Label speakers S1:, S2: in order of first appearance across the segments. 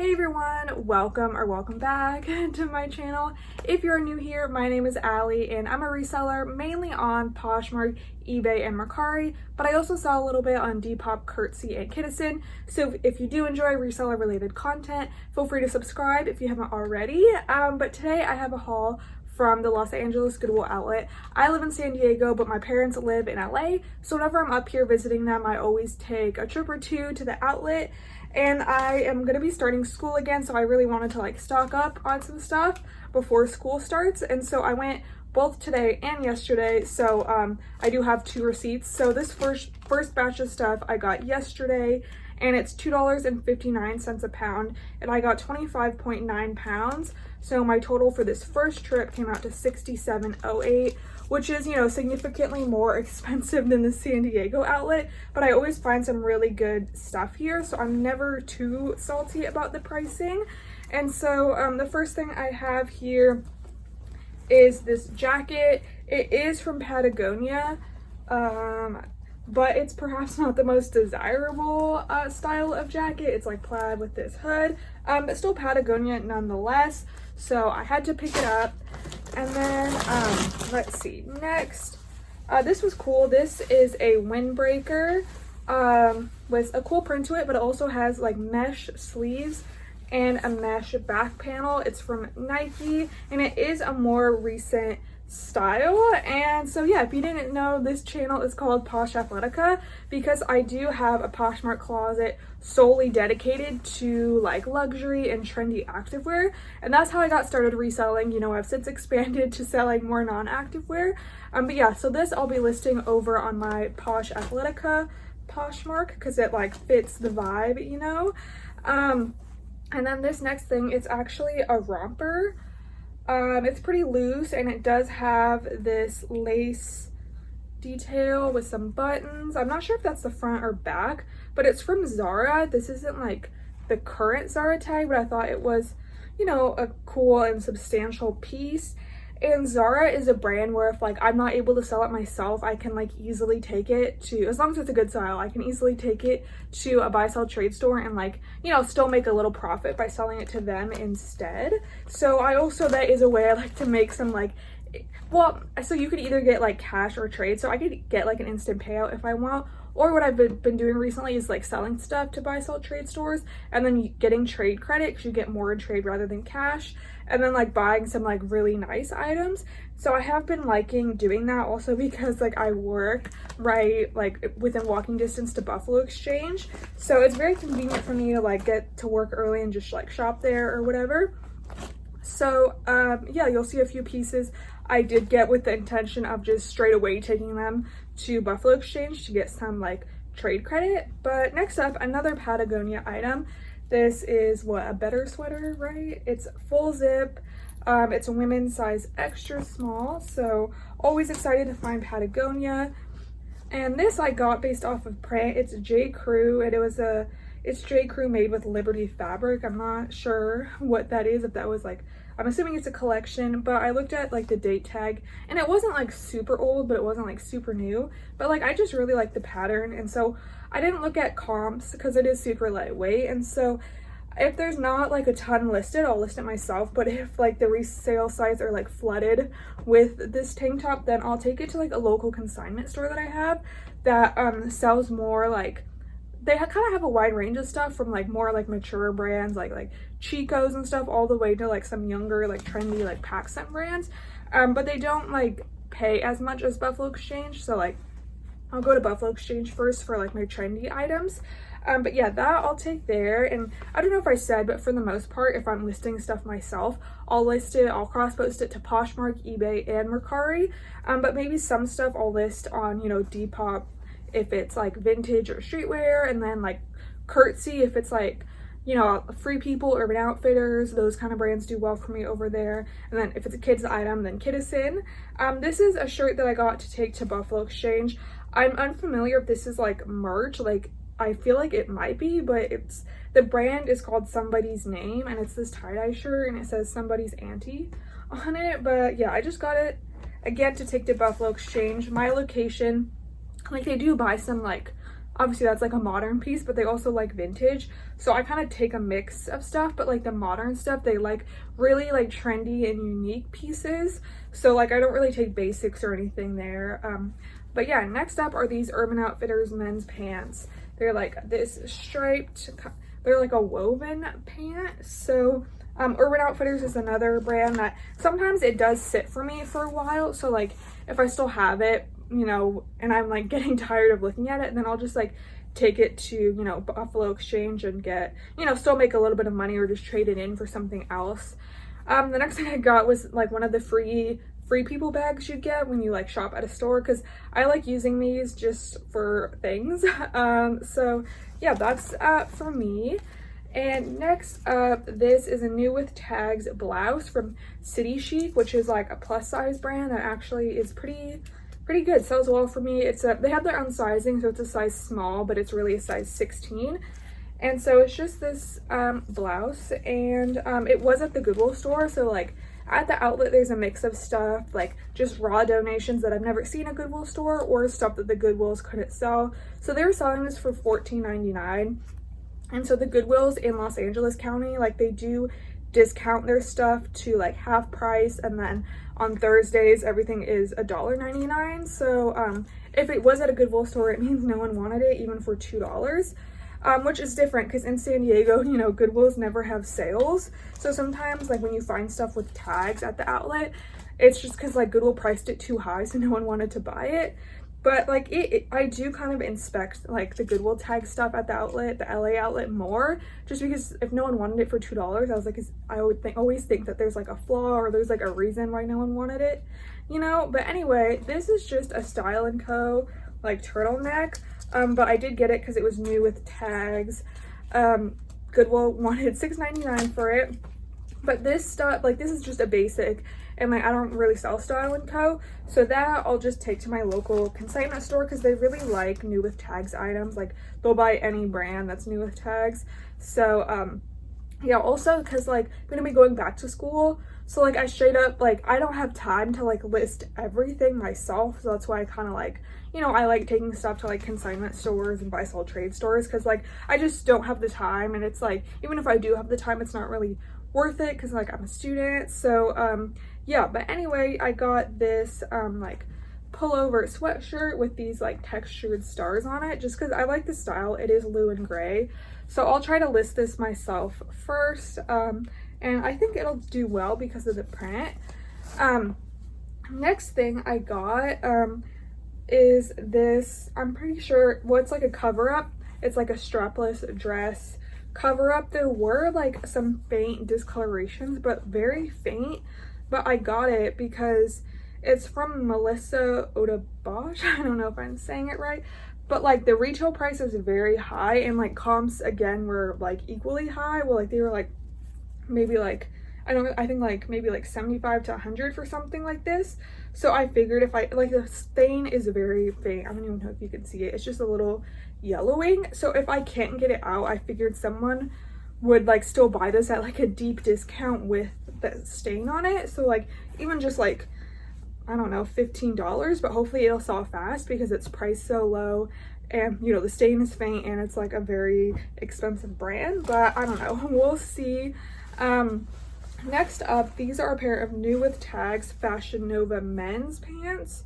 S1: Hey everyone, welcome back to my channel. If you're new here, my name is Allie and I'm a reseller mainly on Poshmark, eBay, and Mercari, but I also sell a little bit on Depop, Curtsy, and Kidizen. So if you do enjoy reseller related content, feel free to subscribe if you haven't already. But today I have a haul from the Los Angeles Goodwill outlet. I live in San Diego, but my parents live in LA. So whenever I'm up here visiting them, I always take a trip or two to the outlet. And I am gonna be starting school again, so I really wanted to like stock up on some stuff before school starts. And so I went both today and yesterday. So I do have 2 receipts. So this first batch of stuff I got yesterday, and it's $2.59 a pound, and I got 25.9 pounds. So my total for this first trip came out to $67.08, which is, you know, significantly more expensive than the San Diego outlet, but I always find some really good stuff here, so I'm never too salty about the pricing. And so the first thing I have here is this jacket. It is from Patagonia, but it's perhaps not the most desirable style of jacket. It's like plaid with this hood, but still Patagonia nonetheless, so I had to pick it up. And then let's see, next, this was cool. This is a windbreaker with a cool print to it, but it also has like mesh sleeves and a mesh back panel. It's from Nike, and it is a more recent style. And so yeah, if you didn't know, this channel is called POSH ATHLETICA because I do have a Poshmark closet solely dedicated to like luxury and trendy activewear, and that's how I got started reselling. You know, I've since expanded to selling more non-activewear, but yeah, so this I'll be listing over on my POSH ATHLETICA Poshmark because it like fits the vibe, you know. And then this next thing, it's actually a romper. It's pretty loose, and it does have this lace detail with some buttons. I'm not sure if that's the front or back, but it's from Zara. This isn't like the current Zara tag, but I thought it was, you know, a cool and substantial piece. And Zara is a brand where if like I'm not able to sell it myself, I can like easily take it to, as long as it's a good style, I can easily take it to a buy sell trade store and like, you know, still make a little profit by selling it to them instead. So I also, that is a way I like to make some like, well, so you could either get like cash or trade. So I could get like an instant payout if I want, or what I've been doing recently is like selling stuff to buy sell trade stores and then getting trade credit because you get more in trade rather than cash, and then like buying some like really nice items. So I have been liking doing that also because like I work right like within walking distance to Buffalo Exchange, so it's very convenient for me to like get to work early and just like shop there or whatever. So yeah, you'll see a few pieces I did get with the intention of just straight away taking them to Buffalo Exchange to get some like trade credit. But next up, another Patagonia item. This is what, a better sweater, right? It's full zip. It's a women's size extra small, so always excited to find Patagonia. And this I got based off of print. It's J. Crew, and it's J. Crew made with Liberty fabric. I'm not sure what that is, if that was like, I'm assuming it's a collection, but I looked at like the date tag and it wasn't like super old, but it wasn't like super new, but like I just really like the pattern. And so I didn't look at comps because it is super lightweight, and so if there's not like a ton listed, I'll list it myself. But if like the resale sites are like flooded with this tank top, then I'll take it to like a local consignment store that I have that sells more like, they kind of have a wide range of stuff from like more like mature brands like Chico's and stuff all the way to like some younger like trendy like PacSun brands, but they don't like pay as much as Buffalo Exchange. So like I'll go to Buffalo Exchange first for like my trendy items. But yeah, that I'll take there. And I don't know if I said, but for the most part, if I'm listing stuff myself, I'll cross post it to Poshmark, eBay, and Mercari. But maybe some stuff I'll list on, you know, Depop if it's like vintage or streetwear, and then like Curtsy if it's like, you know, Free People, Urban Outfitters, those kind of brands do well for me over there. And then if it's a kids item, then Kidizen. This is a shirt that I got to take to Buffalo Exchange. I'm unfamiliar if this is like merch, like I feel like it might be, but the brand is called Somebody's Name, and it's this tie-dye shirt and it says Somebody's Auntie on it. But yeah, I just got it again to take to Buffalo Exchange. My location, like they do buy some like obviously that's like a modern piece, but they also like vintage. So I kind of take a mix of stuff, but like the modern stuff, they like really like trendy and unique pieces. So like I don't really take basics or anything there. But yeah, next up are these Urban Outfitters men's pants. They're like this striped, they're like a woven pant. So Urban Outfitters is another brand that sometimes it does sit for me for a while. So like if I still have it, you know, and I'm like getting tired of looking at it, then I'll just like take it to, you know, Buffalo Exchange and get, you know, still make a little bit of money or just trade it in for something else. The next thing I got was like one of the free people bags you get when you like shop at a store, because I like using these just for things. So yeah, that's for me. And next up, this is a new with tags blouse from City Chic, which is like a plus size brand that actually is pretty good, sells well for me. It's they have their own sizing, so it's a size small, but it's really a size 16. And so it's just this blouse, and it was at the Goodwill store. So like at the outlet, there's a mix of stuff, like just raw donations that I've never seen at Goodwill store, or stuff that the Goodwills couldn't sell. So they were selling this for $14.99. And so the Goodwills in Los Angeles County, like they do discount their stuff to like half price, and then on Thursdays everything is $1.99. So if it was at a Goodwill store, it means no one wanted it, even for $2. Which is different because in San Diego, you know, Goodwills never have sales. So sometimes like when you find stuff with tags at the outlet, it's just because like Goodwill priced it too high, so no one wanted to buy it. But like I do kind of inspect like the Goodwill tag stuff at the outlet, the LA outlet, more, just because if no one wanted it for $2, I was like, I would always think that there's like a flaw or there's like a reason why no one wanted it, you know. But anyway, this is just a Style & Co. like turtleneck. But I did get it because it was new with tags. Goodwill wanted $6.99 for it. But this stuff, like this is just a basic, and like I don't really sell Style & Co. So that I'll just take to my local consignment store because they really like new with tags items. Like they'll buy any brand that's new with tags. So yeah, also because like I'm gonna be going back to school, so like I straight up like I don't have time to like list everything myself. So that's why I kind of like, you know, I like taking stuff to like consignment stores and buy sell trade stores, because like I just don't have the time, and it's like even if I do have the time, it's not really worth it because like I'm a student. So yeah, but anyway, I got this like pullover sweatshirt with these like textured stars on it just because I like the style. It is blue and gray, so I'll try to list this myself first, and I think it'll do well because of the print. Next thing I got is this, I'm pretty sure, well, it's like a cover up. It's like a strapless dress cover up. There were like some faint discolorations, but very faint. But I got it because it's from Melissa Odabosh. I don't know if I'm saying it right, but like the retail price is very high, and like comps again were like equally high. Well, like they were like maybe like I think like maybe like 75 to 100 for something like this. So I figured if I like, the stain is very faint. I don't even know if you can see it. It's just a little yellowing. So if I can't get it out, I figured someone would like still buy this at like a deep discount with the stain on it. So like even just like, I don't know, $15, but hopefully it'll sell fast because it's priced so low, and you know the stain is faint, and it's like a very expensive brand. But I don't know, we'll see. Next up, these are a pair of new with tags Fashion Nova men's pants.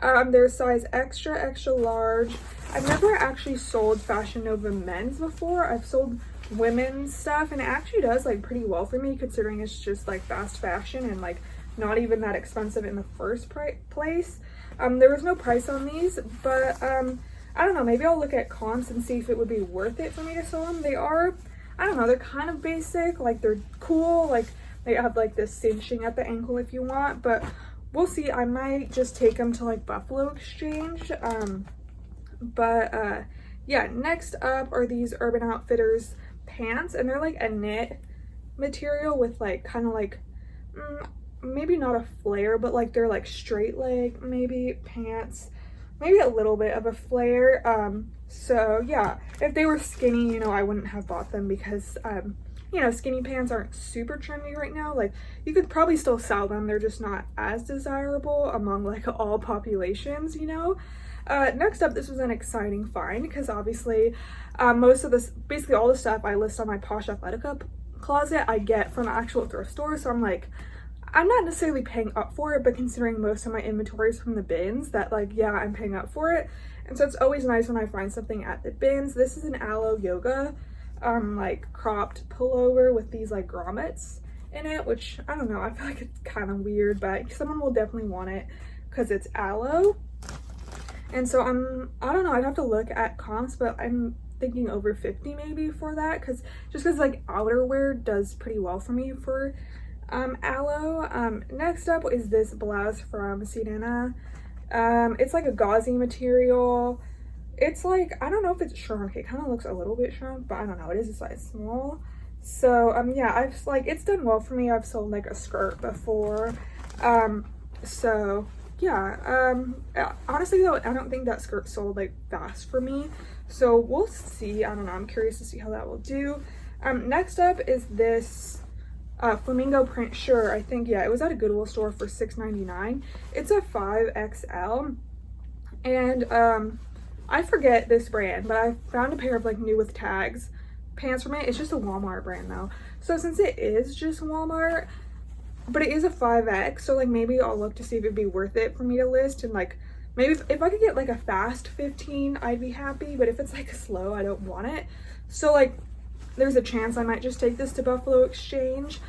S1: They're size extra large. I've never actually sold Fashion Nova men's before. I've sold women's stuff, and it actually does like pretty well for me considering it's just like fast fashion and like not even that expensive in the first place. There was no price on these, but I don't know, maybe I'll look at comps and see if it would be worth it for me to sell them. They are, I don't know, they're kind of basic, like they're cool, like they have like this cinching at the ankle if you want, but we'll see. I might just take them to like Buffalo Exchange. Yeah, next up are these Urban Outfitters pants, and they're like a knit material with like kind of like maybe not a flare, but like they're like straight leg maybe pants, maybe a little bit of a flare. So yeah, if they were skinny, you know, I wouldn't have bought them because you know, skinny pants aren't super trendy right now. Like you could probably still sell them, they're just not as desirable among like all populations, you know. Next up, this was an exciting find because obviously basically all the stuff I list on my Posh Athletica closet I get from actual thrift stores. So I'm like, I'm not necessarily paying up for it, but considering most of my inventory is from the bins, that like, yeah, I'm paying up for it. And so it's always nice when I find something at the bins. This is an Aloe Yoga like cropped pullover with these like grommets in it, which I don't know, I feel like it's kind of weird, but someone will definitely want it because it's aloe. And so I don't know, I'd have to look at comps, but I'm thinking over 50 maybe for that, because like outerwear does pretty well for me for aloe. Next up is this blouse from Sirena. It's like a gauzy material. It's like, I don't know if it's shrunk, it kind of looks a little bit shrunk, but I don't know, it is a size small. So yeah, I've like, it's done well for me. I've sold like a skirt before, so yeah. Honestly though, I don't think that skirt sold like fast for me, so we'll see. I don't know, I'm curious to see how that will do. Next up is this flamingo print shirt. I think, yeah, it was at a Goodwill store for $6.99. It's a 5XL, and I forget this brand, but I found a pair of like new with tags pants from it. It's just a Walmart brand though, so since it is just Walmart, but it is a 5X, so like maybe I'll look to see if it'd be worth it for me to list, and like maybe if I could get like a fast 15, I'd be happy, but if it's like slow, I don't want it. So like there's a chance I might just take this to Buffalo Exchange,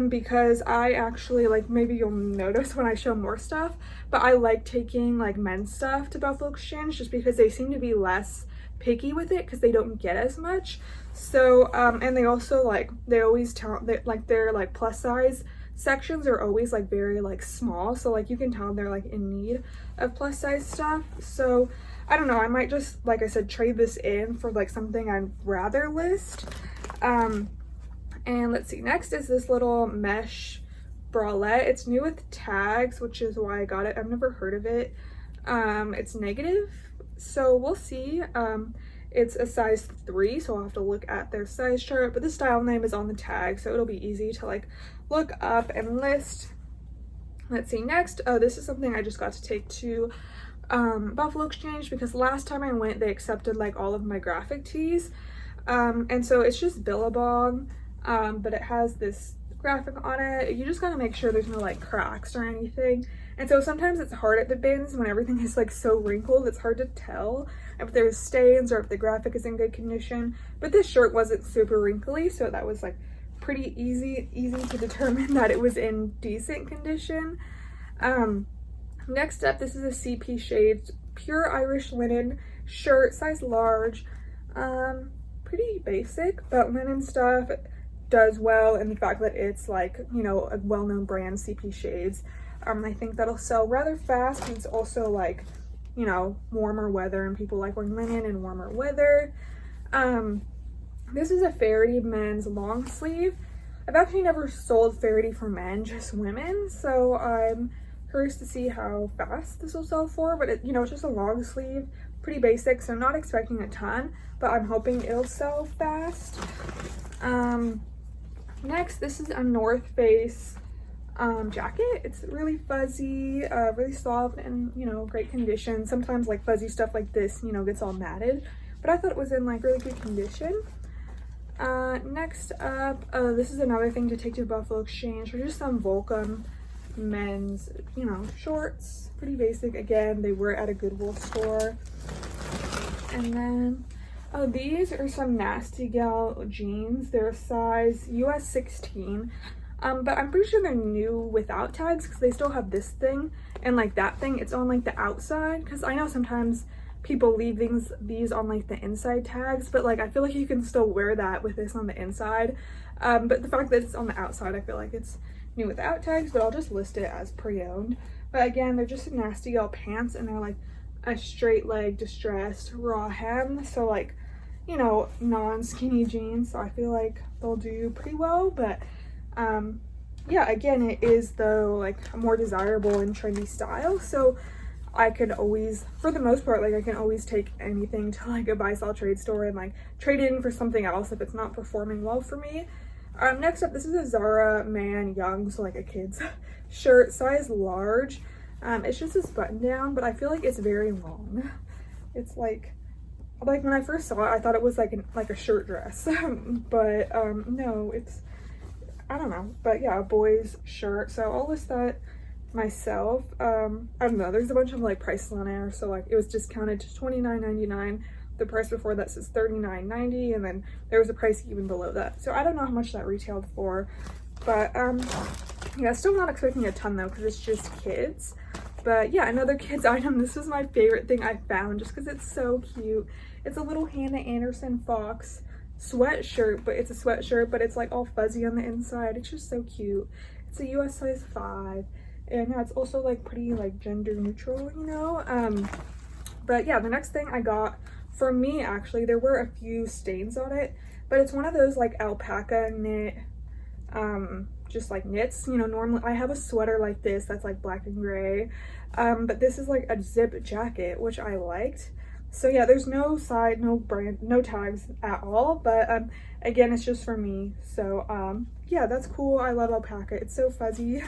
S1: because I actually, like, maybe you'll notice when I show more stuff, but I like taking like men's stuff to Buffalo Exchange just because they seem to be less picky with it because they don't get as much. So and they also like, they always tell that like their like plus size sections are always like very like small, so like you can tell they're like in need of plus size stuff. So I don't know, I might just, like I said, trade this in for like something I'd rather list. And let's see, next is this little mesh bralette. It's new with tags, which is why I got it. I've never heard of it. It's negative, so we'll see. It's a size 3, so I'll have to look at their size chart, but the style name is on the tag, so it'll be easy to like look up and list. Let's see, next, oh, this is something I just got to take to Buffalo Exchange because last time I went they accepted like all of my graphic tees, and so it's just Billabong, but it has this graphic on it. You just gotta make sure there's no like cracks or anything, and so sometimes it's hard at the bins when everything is like so wrinkled. It's hard to tell if there's stains or if the graphic is in good condition, but this shirt wasn't super wrinkly, so that was like pretty easy to determine that it was in decent condition. Next up, this is a CP Shades pure Irish linen shirt, size large. Pretty basic, but linen stuff does well, and the fact that it's like, you know, a well-known brand, CP Shades, I think that'll sell rather fast, and it's also like, you know, warmer weather and people like wearing linen in warmer weather. This is a Faraday men's long sleeve. I've actually never sold Faraday for men, just women, so I'm curious to see how fast this will sell for, but it, you know, it's just a long sleeve, pretty basic, so I'm not expecting a ton, but I'm hoping it'll sell fast. Next, this is a North Face jacket. It's really fuzzy, really soft, and, you know, great condition. Sometimes like fuzzy stuff like this, you know, gets all matted, but I thought it was in like really good condition. Next up, this is another thing to take to Buffalo Exchange. There's just some Volcom men's, you know, shorts, pretty basic. Again, they were at a Goodwill store. And then, oh, these are some Nasty Gal jeans. They're size US 16, but I'm pretty sure they're new without tags because they still have this thing and like that thing, it's on like the outside, because I know sometimes people leave these on like the inside tags, but like I feel like you can still wear that with this on the inside, but the fact that it's on the outside, I feel like it's new without tags, but I'll just list it as pre-owned. But again, they're just Nasty Gal pants, and they're like a straight leg distressed raw hem, so like, you know, non-skinny jeans, so I feel like they'll do pretty well. But yeah, again, it is though like a more desirable and trendy style, so I could always, for the most part, like I can always take anything to like a buy sell trade store and like trade it in for something else if it's not performing well for me. Next up, this is a Zara Man Young, so like a kid's shirt, size large. It's just this button down, but I feel like it's very long. It's like when I first saw it, I thought it was like a shirt dress, but no, it's, I don't know, but yeah, a boy's shirt. So I'll list that myself. I don't know, there's a bunch of like prices on there, so like it was discounted to $29.99. The price before that says $39.90, and then there was a price even below that. So I don't know how much that retailed for, but yeah, still not expecting a ton though, because it's just kids. But yeah, another kids item. This was my favorite thing I found just because it's so cute. It's a little Hannah Anderson fox sweatshirt, but it's a sweatshirt, but it's like all fuzzy on the inside. It's just so cute. It's a US size 5, and yeah, it's also like pretty like gender neutral, you know. But yeah, the next thing I got, for me actually, there were a few stains on it, but it's one of those like alpaca knit, just like knits, you know. Normally I have a sweater like this that's like black and gray, but this is like a zip jacket, which I liked. So yeah, there's no side, no brand, no tags at all, but again, it's just for me. So yeah, that's cool. I love alpaca, it's so fuzzy.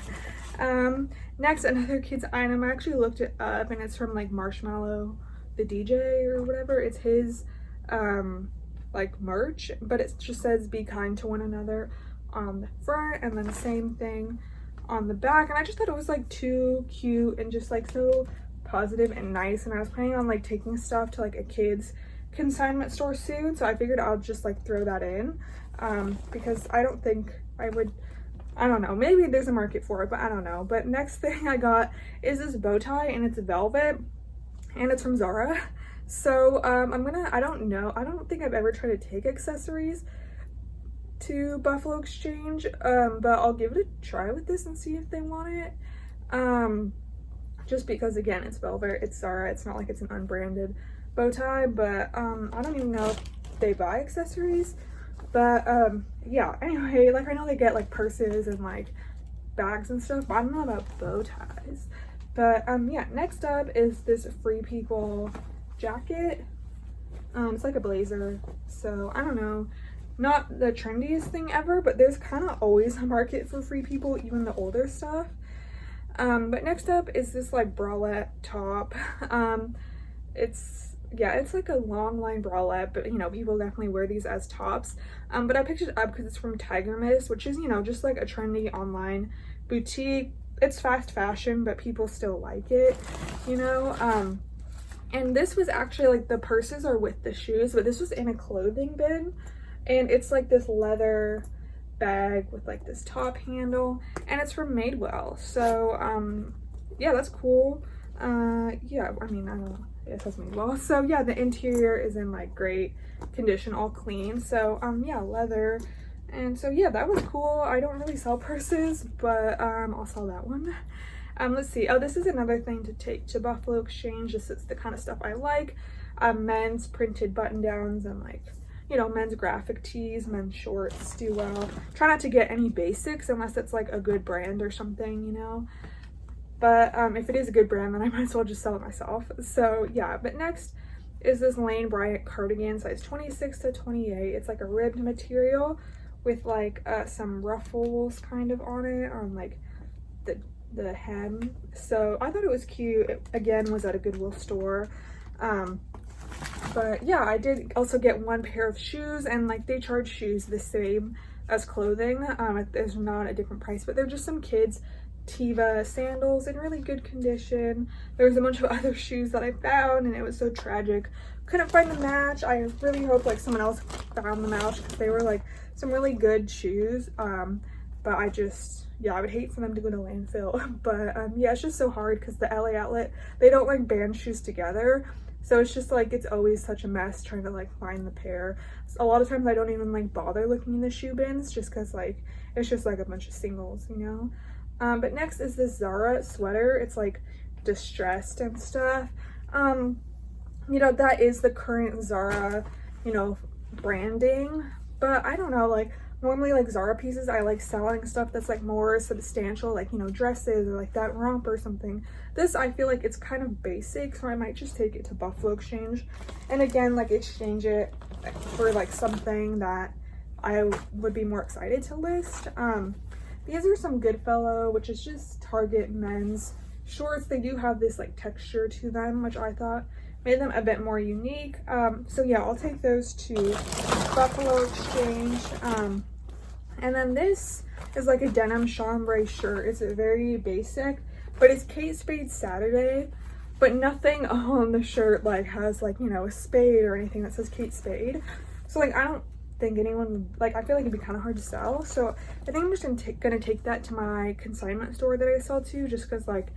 S1: Next, another kids item. I actually looked it up, and it's from like Marshmallow the DJ or whatever. It's his like merch, but it just says be kind to one another on the front, and then the same thing on the back. And I just thought it was like too cute and just like so positive and nice, and I was planning on like taking stuff to like a kids consignment store soon, so I figured I'll just like throw that in, because I don't think I would, I don't know, maybe there's a market for it, but I don't know. But next thing I got is this bow tie, and it's velvet, and it's from Zara. So I don't know, I don't think I've ever tried to take accessories to Buffalo Exchange, but I'll give it a try with this and see if they want it, just because again, it's velvet, it's Zara, it's not like it's an unbranded bow tie. But I don't even know if they buy accessories, but yeah, anyway, like I know they get like purses and like bags and stuff, but I don't know about bow ties. But yeah, next up is this Free People jacket. It's like a blazer, so I don't know, not the trendiest thing ever, but there's kind of always a market for Free People, even the older stuff. But next up is this like bralette top. It's like a long line bralette, but you know, people definitely wear these as tops. But I picked it up because it's from Tiger Mist, which is, you know, just like a trendy online boutique. It's fast fashion, but people still like it, you know. And this was actually like, the purses are with the shoes, but this was in a clothing bin, and it's like this leather bag with like this top handle, and it's from Madewell. So yeah, that's cool. Yeah, I mean, I don't know, it says Madewell. So yeah, the interior is in like great condition, all clean. So yeah, leather. And so yeah, that was cool. I don't really sell purses, but I'll sell that one. Let's see. Oh, this is another thing to take to Buffalo Exchange. This is the kind of stuff I like. Men's printed button downs and like, you know, men's graphic tees, men's shorts do well. Try not to get any basics unless it's like a good brand or something, you know. But if it is a good brand, then I might as well just sell it myself. So yeah, but next is this Lane Bryant cardigan, size 26 to 28. It's like a ribbed material with like some ruffles kind of on it, on like the hem. So I thought it was cute. It, again, was at a Goodwill store. But yeah, I did also get one pair of shoes, and like they charge shoes the same as clothing. There's not a different price, but they're just some kids Teva sandals in really good condition. There's a bunch of other shoes that I found, and it was so tragic. Couldn't find the match. I really hope like someone else found the match, because they were like some really good shoes. But I just, yeah, I would hate for them to go to landfill. But yeah, it's just so hard because the LA outlet, they don't like band shoes together. So it's just like, it's always such a mess trying to like find the pair. So a lot of times I don't even like bother looking in the shoe bins, just because like, it's just like a bunch of singles, you know? But next is this Zara sweater. It's like distressed and stuff. You know, that is the current Zara, you know, branding, but I don't know, like normally like Zara pieces, I like selling stuff that's like more substantial, like, you know, dresses or like that romp or something. This, I feel like it's kind of basic, so I might just take it to Buffalo Exchange and again like exchange it for like something that I would be more excited to list. These are some Goodfellow, which is just Target men's shorts, they do have this like texture to them, which I thought made them a bit more unique. So yeah, I'll take those to Buffalo Exchange. And then this is like a denim chambray shirt. It's a very basic, but it's Kate Spade Saturday, but nothing on the shirt like has like, you know, a spade or anything that says Kate Spade. So like, I don't think anyone would, like, I feel like it'd be kind of hard to sell. So I think I'm just gonna take that to my consignment store that I sell to, just because like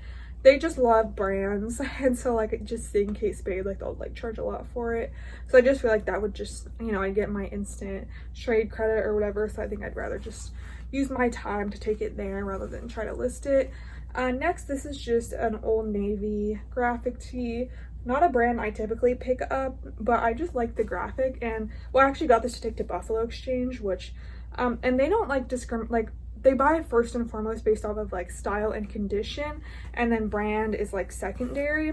S1: they just love brands, and so like just seeing Kate Spade, like they'll like charge a lot for it. So I just feel like that would just, you know, I get my instant trade credit or whatever. So I think I'd rather just use my time to take it there rather than try to list it. Next, this is just an Old Navy graphic tee. Not a brand I typically pick up, but I just like the graphic. And well, I actually got this to take to Buffalo Exchange, which and they don't like like they buy first and foremost based off of like style and condition, and then brand is like secondary.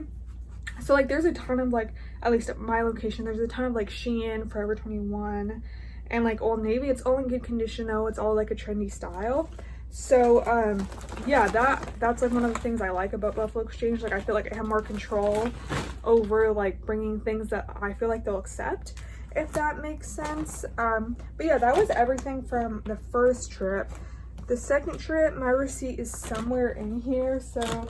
S1: So like there's a ton of like, at least at my location, there's a ton of like Shein, Forever 21, and like Old Navy. It's all in good condition though. It's all like a trendy style. So yeah, that's like one of the things I like about Buffalo Exchange. Like I feel like I have more control over like bringing things that I feel like they'll accept, if that makes sense. But yeah, that was everything from the first trip. The second trip, my receipt is somewhere in here, so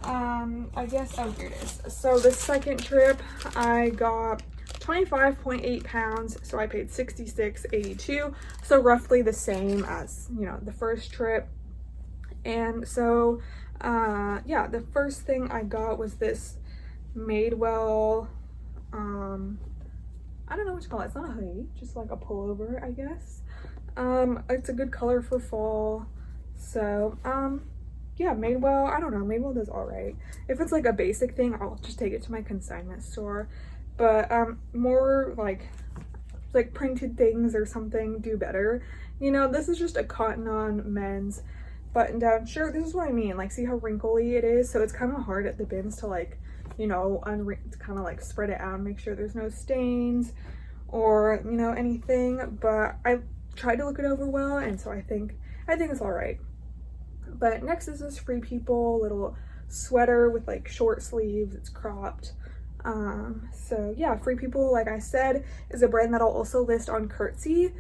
S1: I guess, oh, here it is. So the second trip, I got 25.8 pounds, so I paid $66.82, so roughly the same as, you know, the first trip. And so yeah, the first thing I got was this Madewell, I don't know what to call it. It's not a hoodie, just like a pullover, I guess. It's a good color for fall. So yeah, Madewell, I don't know, Madewell does all right. If it's like a basic thing, I'll just take it to my consignment store. But more like printed things or something do better. You know, this is just a cotton on men's button down shirt. This is what I mean, like, see how wrinkly it is? So it's kind of hard at the bins to like, you know, kind of like spread it out and make sure there's no stains or, you know, anything. But I tried to look it over well, and so I think it's all right. But next is this Free People little sweater with like short sleeves. It's cropped. So yeah, Free People, like I said, is a brand that I'll also list on Curtsy,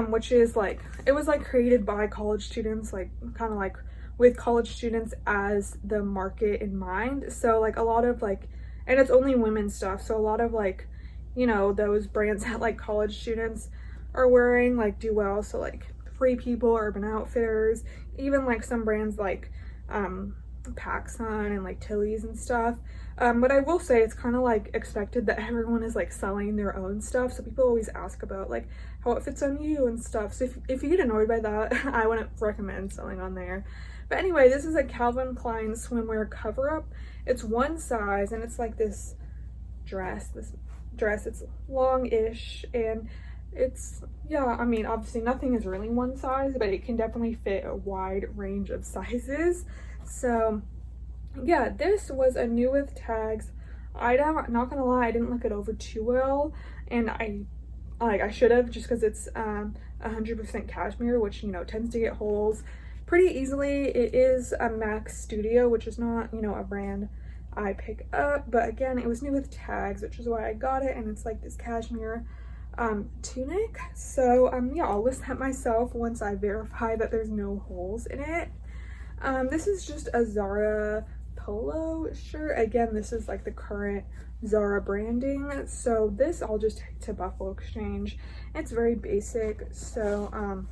S1: which is like, it was like created by college students, like kind of like with college students as the market in mind. So like a lot of like, and it's only women's stuff, so a lot of like, you know, those brands that like college students are wearing like do well. So like Free People, Urban Outfitters, even like some brands like PacSun and like Tilly's and stuff. But I will say it's kind of like expected that everyone is like selling their own stuff, so people always ask about like how it fits on you and stuff. So if you get annoyed by that, I wouldn't recommend selling on there. But anyway, this is a Calvin Klein swimwear cover-up. It's one size, and it's like this dress. It's long-ish, and it's, yeah, I mean, obviously nothing is really one size, but it can definitely fit a wide range of sizes. So yeah, this was a new with tags item. Not gonna lie, I didn't look it over too well, and I should have, just because it's 100% cashmere, which, you know, tends to get holes pretty easily. It is a Max Studio, which is not, you know, a brand I pick up, but again, it was new with tags, which is why I got it. And it's like this cashmere tunic. So yeah, I'll list that myself once I verify that there's no holes in it. This is just a Zara polo shirt. Again, this is like the current Zara branding, so this I'll just take to Buffalo Exchange. It's very basic. So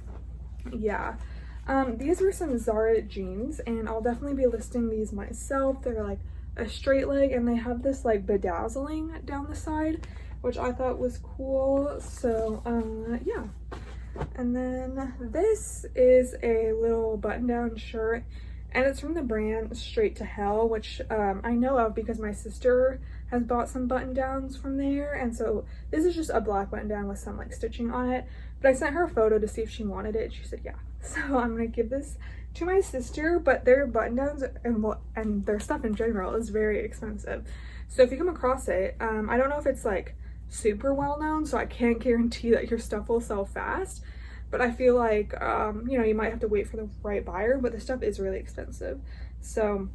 S1: yeah, these were some Zara jeans, and I'll definitely be listing these myself. They're like a straight leg, and they have this like bedazzling down the side, which I thought was cool. So yeah. And then this is a little button-down shirt, and it's from the brand Straight to Hell, which I know of because my sister has bought some button-downs from there. And so this is just a black button-down with some like stitching on it, but I sent her a photo to see if she wanted it. She said yeah. So I'm gonna give this to my sister. But their button-downs and their stuff in general is very expensive. So if you come across it, I don't know if it's like super well known, so I can't guarantee that your stuff will sell fast, but I feel like you know, you might have to wait for the right buyer, but the stuff is really expensive. So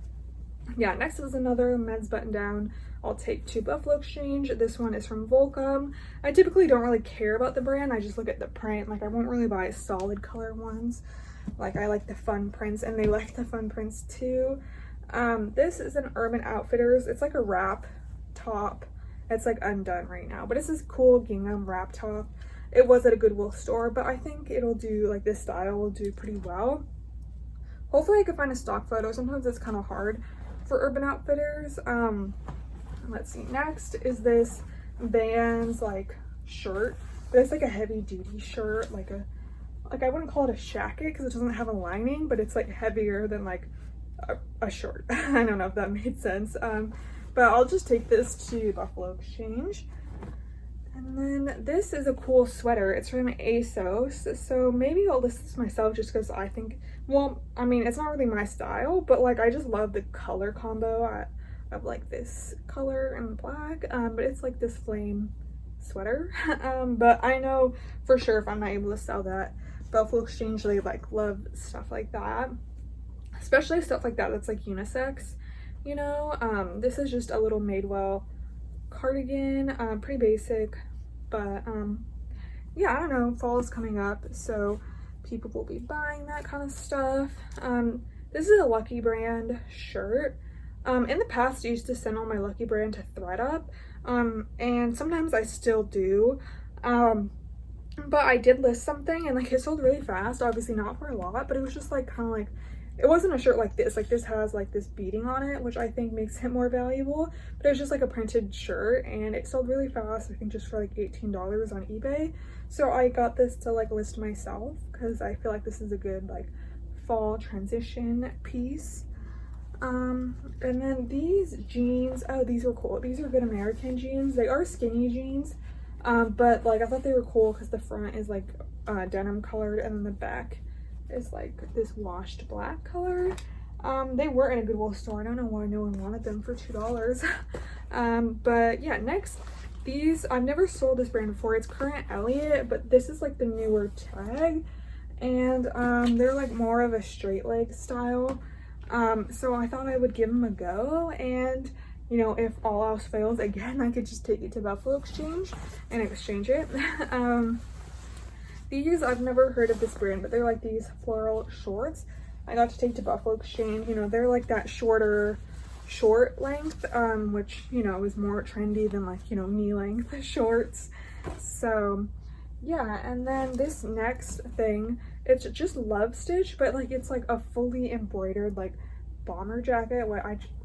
S1: Yeah, next is another men's button down. I'll take to Buffalo Exchange. This one is from Volcom. I typically don't really care about the brand. I just look at the print. Like, I won't really buy solid color ones. Like, I like the fun prints, and they like the fun prints too. This is an Urban Outfitters. It's like a wrap top. It's like undone right now, but it's this cool gingham wrap top. It was at a Goodwill store, but I think it'll do, like, this style will do pretty well. Hopefully I can find a stock photo. Sometimes it's kind of hard for Urban Outfitters. Let's see, next is this Vans like shirt, but it's like a heavy duty shirt, like I wouldn't call it a shacket because it doesn't have a lining, but it's like heavier than like a shirt. I don't know if that made sense. But I'll just take this to Buffalo Exchange. And then this is a cool sweater. It's from ASOS, so maybe I'll list this myself just because I think, well, I mean, it's not really my style, but like I just love the color combo of like this color and black, but it's like this flame sweater. But I know for sure if I'm not able to sell that, Buffalo Exchange, they like love stuff like that, especially stuff like that that's like unisex, you know. This is just a little Madewell cardigan, pretty basic, but yeah, I don't know, fall is coming up, so people will be buying that kind of stuff. This is a Lucky Brand shirt. In the past, I used to send all my Lucky Brand to ThredUp, and sometimes I still do, but I did list something and like it sold really fast, obviously not for a lot, but it was just like kind of like, it wasn't a shirt like this has like this beading on it, which I think makes it more valuable, but it was just like a printed shirt and it sold really fast, I think just for like $18 on eBay. So I got this to like list myself because I feel like this is a good like fall transition piece. And then these jeans, oh, these were cool. These are Good American jeans. They are skinny jeans, but like I thought they were cool because the front is like denim colored and then the back is like this washed black color. They were in a Goodwill store. I don't know why no one wanted them for $2. But yeah, next, these, I've never sold this brand before. It's Current Elliott, but this is like the newer tag, and they're like more of a straight leg style. So I thought I would give them a go, and you know, if all else fails, again, I could just take it to Buffalo Exchange and exchange it. These, I've never heard of this brand, but they're like these floral shorts. I got to take to Buffalo Exchange. You know, they're like that short length, which, you know, is more trendy than like, you know, knee length shorts. So yeah, and then this next thing, it's just love stitch, but like it's like a fully embroidered like bomber jacket.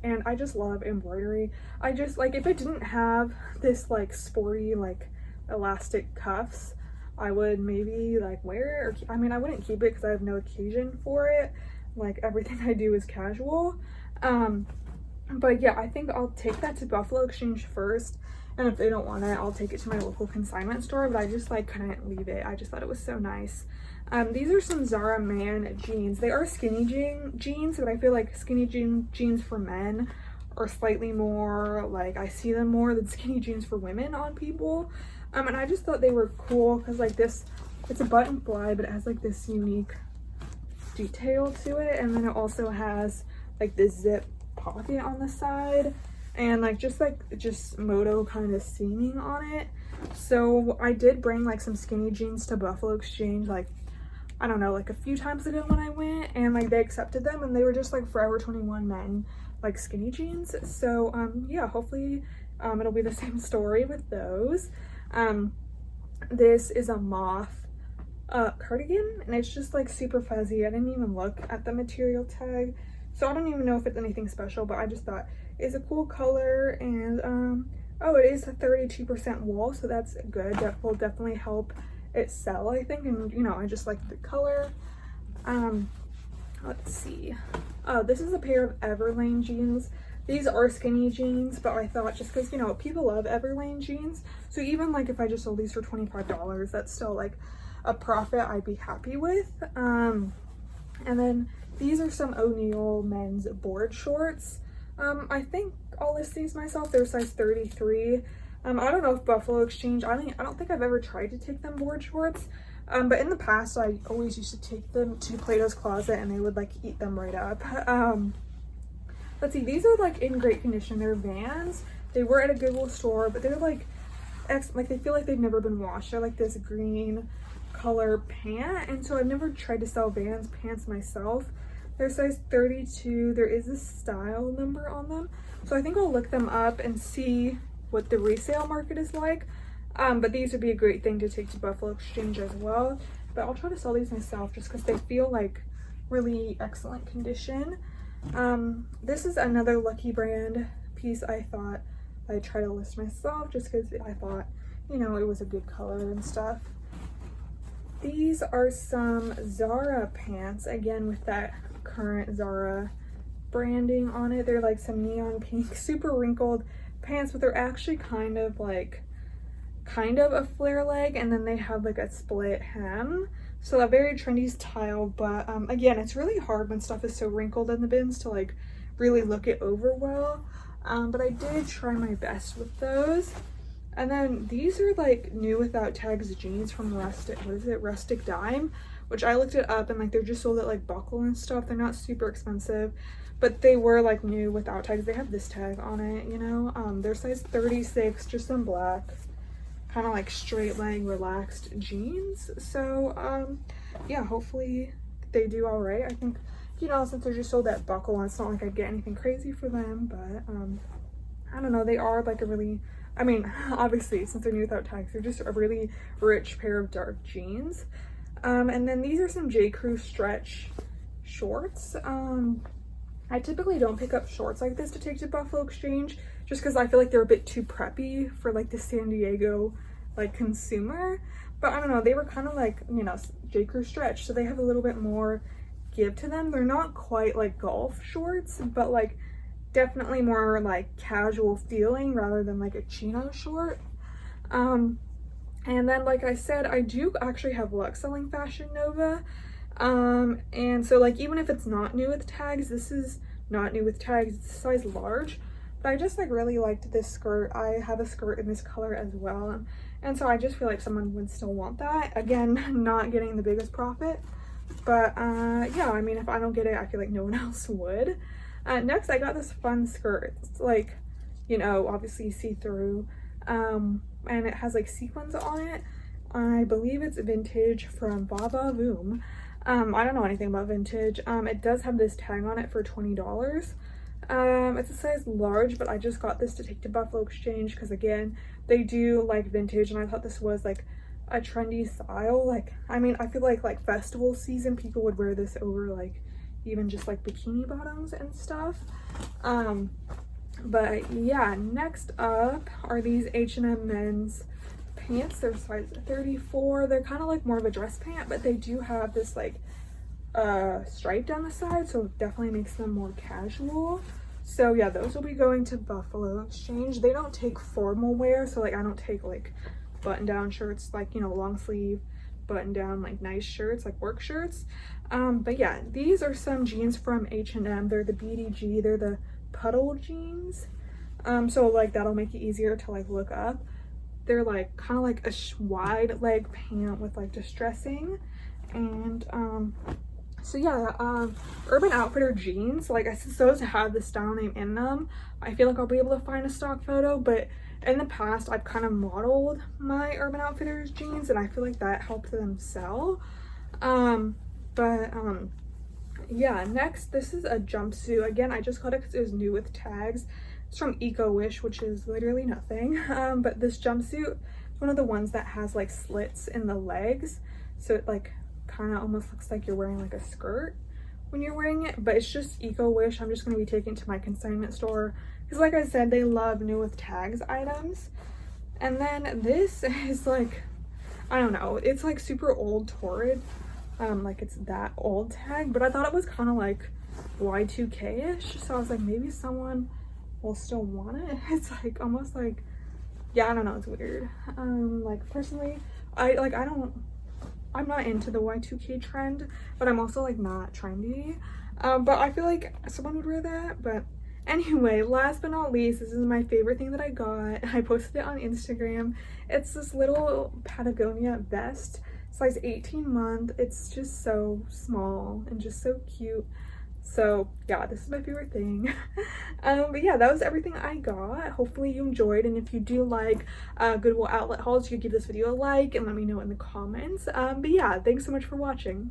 S1: And I just love embroidery. I just like, if it didn't have this like sporty like elastic cuffs, I would maybe like wear it, or I mean I wouldn't keep it because I have no occasion for it. Like everything I do is casual. But yeah, I think I'll take that to Buffalo Exchange first, and if they don't want it, I'll take it to my local consignment store. But I just like couldn't leave it. I just thought it was so nice. These are some Zara Man jeans. They are skinny jeans, but I feel like skinny jeans for men are slightly more, like I see them more than skinny jeans for women on people. And I just thought they were cool because like this, it's a button fly, but it has like this unique detail to it, and then it also has like this zip pocket on the side, and like just moto kind of seaming on it. So I did bring like some skinny jeans to Buffalo Exchange, like I don't know, like a few times ago when I went, and like they accepted them, and they were just like Forever 21 men like skinny jeans. So yeah, hopefully it'll be the same story with those. This is a moth cardigan, and it's just like super fuzzy. I didn't even look at the material tag, so I don't even know if it's anything special, but I just thought it's a cool color. And oh, it is a 32% wool, so that's good. That will definitely help it sell, I think. And you know, I just like the color. Let's see, oh, this is a pair of Everlane jeans. These are skinny jeans, but I thought just because, you know, people love Everlane jeans, so even like if I just sold these for $25, that's still like a profit I'd be happy with. And then these are some O'Neill men's board shorts. I think I'll list these myself. They're size 33. I don't know if Buffalo Exchange, I don't think I've ever tried to take them board shorts, but in the past I always used to take them to Plato's Closet and they would like eat them right up. let's see, these are like in great condition. They're Vans. They were at a Goodwill store, but they're like they feel like they've never been washed. They're like this green color pant, and so I've never tried to sell Vans pants myself. They're size 32. There is a style number on them, so I think I'll look them up and see what the resale market is like. But these would be a great thing to take to Buffalo Exchange as well. But I'll try to sell these myself just because they feel like really excellent condition. This is another Lucky Brand piece I thought I'd try to list myself just because I thought, you know, it was a good color and stuff. These are some Zara pants, again with that current Zara branding on it. They're like some neon pink, super wrinkled pants, but they're actually kind of a flare leg, and then they have like a split hem. So a very trendy style, but again, it's really hard when stuff is so wrinkled in the bins to like really look it over well. But I did try my best with those. And then these are like new without tags jeans from Rustic Dime, which I looked it up, and like they're just sold at like Buckle and stuff. They're not super expensive, but they were like new without tags. They have this tag on it, you know. They're size 36, just in black, kind of like straight leg relaxed jeans. So yeah, hopefully they do all right. I think, you know, since they're just sold at Buckle, and it's not like I get anything crazy for them, but I don't know, they are like a really, I mean, obviously since they're new without tags, they're just a really rich pair of dark jeans. And then these are some J. Crew stretch shorts. I typically don't pick up shorts like this to take to Buffalo Exchange just because I feel like they're a bit too preppy for like the San Diego like consumer. But I don't know, they were kind of like, you know, J. Crew stretch, so they have a little bit more give to them. They're not quite like golf shorts, but like definitely more like casual feeling rather than like a chino short. And then like I said, I do actually have luck selling Fashion Nova. And so like even if it's not new with tags, this is not new with tags, it's size large, but I just like really liked this skirt. I have a skirt in this color as well, and so I just feel like someone would still want that. Again, not getting the biggest profit, but yeah, I mean, if I don't get it, I feel like no one else would. Next I got this fun skirt. It's like, you know, obviously see-through, and it has like sequins on it. I believe it's vintage from Baba Voom. I don't know anything about vintage. It does have this tag on it for $20. It's a size large, but I just got this to take to Buffalo Exchange because again, they do like vintage, and I thought this was like a trendy style. Like, I mean, I feel like festival season people would wear this over like even just like bikini bottoms and stuff. But yeah, next up are these H&M men's pants. They're size 34. They're kind of like more of a dress pant, but they do have this like stripe down the side, so it definitely makes them more casual. So yeah, those will be going to Buffalo Exchange. They don't take formal wear, so like I don't take like button down shirts, like, you know, long sleeve button down like nice shirts, like work shirts. But yeah, these are some jeans from H&M. They're the BDG, they're the puddle jeans. So like that'll make it easier to like look up. They're like kind of like a wide leg pant with like distressing. And so yeah, Urban Outfitter jeans, like I since those have the style name in them, I feel like I'll be able to find a stock photo. But in the past I've kind of modeled my Urban Outfitters jeans, and I feel like that helped them sell. Yeah, next, this is a jumpsuit. Again, I just got it because it was new with tags. It's from Eco-Wish, which is literally nothing. But this jumpsuit is one of the ones that has like slits in the legs, so it like kind of almost looks like you're wearing like a skirt when you're wearing it. But it's just Eco-Wish. I'm just going to be taking it to my consignment store because like I said, they love new with tags items. And then this is like, I don't know, it's like super old torrid, like it's that old tag, but I thought it was kind of like Y2K-ish, so I was like, maybe someone will still want it. It's like almost like, yeah, I don't know, it's weird. Like personally, I'm not into the Y2K trend, but I'm also like not trendy. But I feel like someone would wear that. But anyway, last but not least, this is my favorite thing that I got. I posted it on Instagram. It's this little Patagonia vest, size 18 month. It's just so small and just so cute. So yeah, this is my favorite thing. But yeah, that was everything I got. Hopefully you enjoyed, and if you do like Goodwill outlet hauls, you could give this video a like and let me know in the comments. But yeah, thanks so much for watching.